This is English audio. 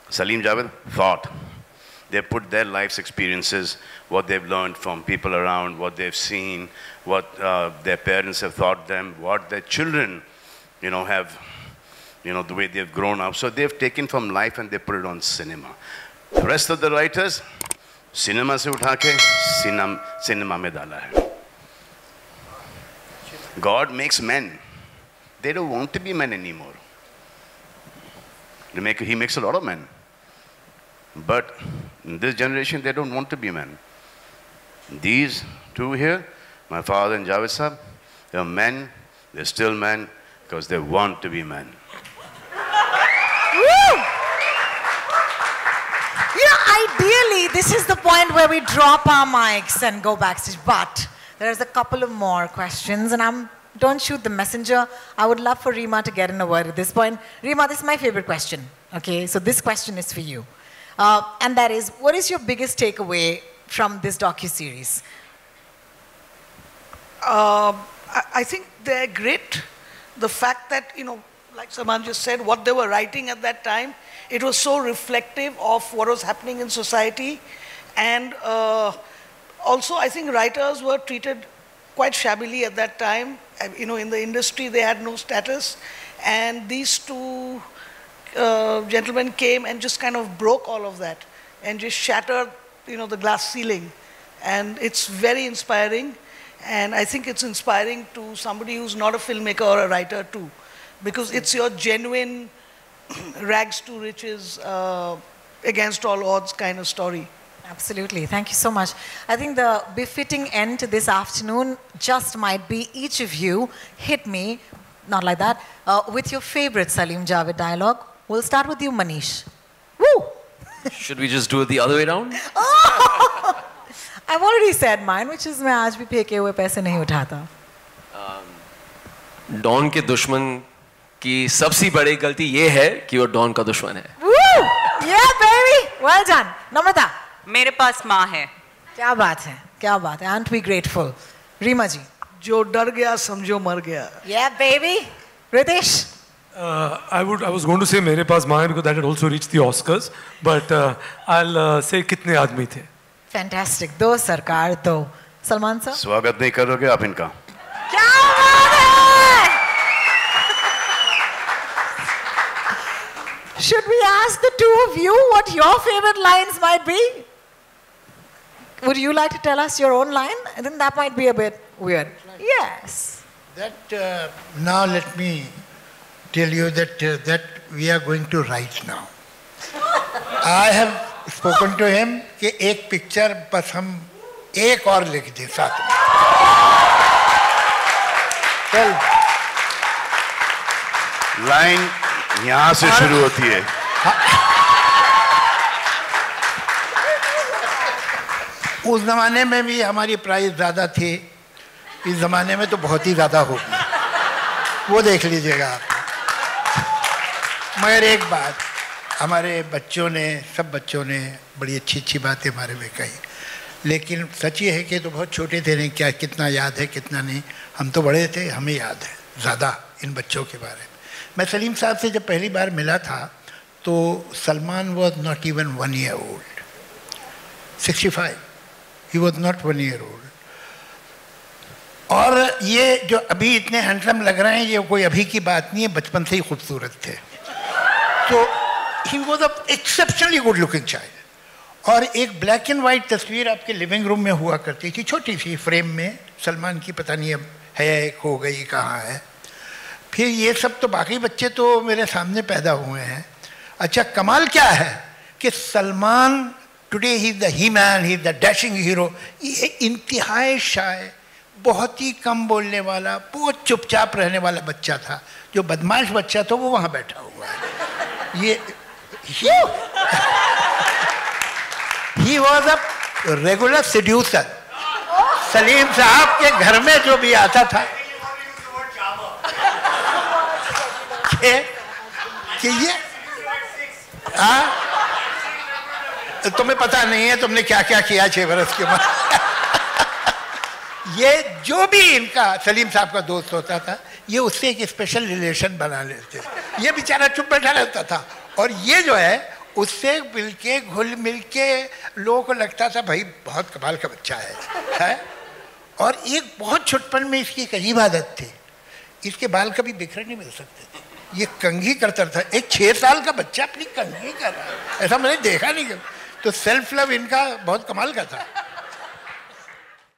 Salim Javed thought. They put their life's experiences, what they've learned from people around, what they've seen, what their parents have taught them, what their children, have, the way they've grown up. So they've taken from life and they put it on cinema. The rest of the writers, cinema se utha ke cinema mein dala hai. God makes men. They don't want to be men anymore. He makes a lot of men. But in this generation, they don't want to be men. These two here, my father and Javed Sahab, they're men, they're still men, because they want to be men. Woo! Ideally, this is the point where we drop our mics and go backstage. But there's a couple of more questions, and don't shoot the messenger. I would love for Reema to get in a word at this point. Reema, this is my favorite question. Okay, so this question is for you. And that is, what is your biggest takeaway from this docuseries? I think they're great. The fact that, like Salman just said, what they were writing at that time, it was so reflective of what was happening in society. And also, I think writers were treated quite shabbily at that time. In the industry, they had no status. And these two gentlemen came and just kind of broke all of that and just shattered, the glass ceiling. And it's very inspiring. And I think it's inspiring to somebody who's not a filmmaker or a writer too, because it's your genuine rags to riches, against all odds kind of story. Absolutely. Thank you so much. I think the befitting end to this afternoon just might be each of you hit me, not like that, with your favorite Salim Javed dialogue. We'll start with you, Manish. Woo! Should we just do it the other way around? Oh! I've already said mine, which is मैं आज भी फेंके हुए पैसे नहीं उठाता. Don के दुश्मन की सबसे बड़ी गलती ये है कि वो डॉन का दुश्मन है. Woo! Yeah, baby. Well done. Namrata. मेरे पास माँ है. क्या बात है, क्या बात है. Aren't we grateful? रीमा जी. जो डर गया समझो मर गया. Yeah, baby. Ritesh. I was going to say मेरे पास माँ है because that had also reached the Oscars, but I'll say कितने आदमी थे. Fantastic. दो सरकार दो. सलमान साहब. स्वागत नहीं करोगे आप इनका? क्या बात है? Should we ask the two of you what your favorite lines might be? Would you like to tell us your own line? I think that might be a bit weird. Yes. That now let me tell you that we are going to write now. I have spoken to him कि एक picture बस हम एक और लिख दें साथ में. चल. लाइन यहाँ से शुरू होती है. उस जमाने में भी हमारी प्राइस ज़्यादा थी. इस जमाने में तो बहुत ही ज़्यादा होगी. वो देख लीजिएगा आप. मगर एक बात, हमारे बच्चों ने, सब बच्चों ने बड़ी अच्छी अच्छी बातें हमारे में कही, लेकिन सच ये है कि तो बहुत छोटे थे, नहीं क्या कितना याद है कितना नहीं. हम तो बड़े थे, हमें याद है ज़्यादा इन बच्चों के बारे में. मैं सलीम साहब से जब पहली बार मिला था तो Salman was not even 1 year old. 65. He was not 1 year old. और ये जो अभी इतने हैंडसम लग रहे हैं, ये कोई अभी की बात नहीं है, बचपन से ही खूबसूरत थे. तो ही was a exceptionally good looking child. और एक ब्लैक एंड वाइट तस्वीर आपके लिविंग रूम में हुआ करती थी, छोटी सी फ्रेम में, सलमान की, पता नहीं अब है खो गई कहाँ है. फिर ये सब तो बाकी बच्चे तो मेरे सामने पैदा हुए हैं. अच्छा, कमाल क्या है कि Salman today he is the he man, he is the dashing hero. ये इंतहाई शाय, बहुत ही कम बोलने वाला, बहुत चुपचाप रहने वाला बच्चा था. जो बदमाश बच्चा था वो वहाँ बैठा हुआ है. ये he was a regular seducer. Salim साहब के घर में जो भी आता था कि ये तुम्हें पता नहीं है तुमने क्या क्या किया 6 बरस के बाद. ये जो भी इनका सलीम साहब का दोस्त होता था, ये उससे एक स्पेशल रिलेशन बना लेते. ये बेचारा चुप बैठा रहता था. और ये जो है उससे मिलके घुल मिलके लोगों को लगता था भाई बहुत कमाल का बच्चा है? और एक बहुत छुटपन में इसकी एक अजीब आदत थी, इसके बाल कभी बिखरे नहीं मिल सकते थे, ये कंघी करता था। एक 6 साल का बच्चा अपनी कंघी कर रहा है, ऐसा मैंने देखा नहीं। तो सेल्फ लव इनका बहुत कमाल का था।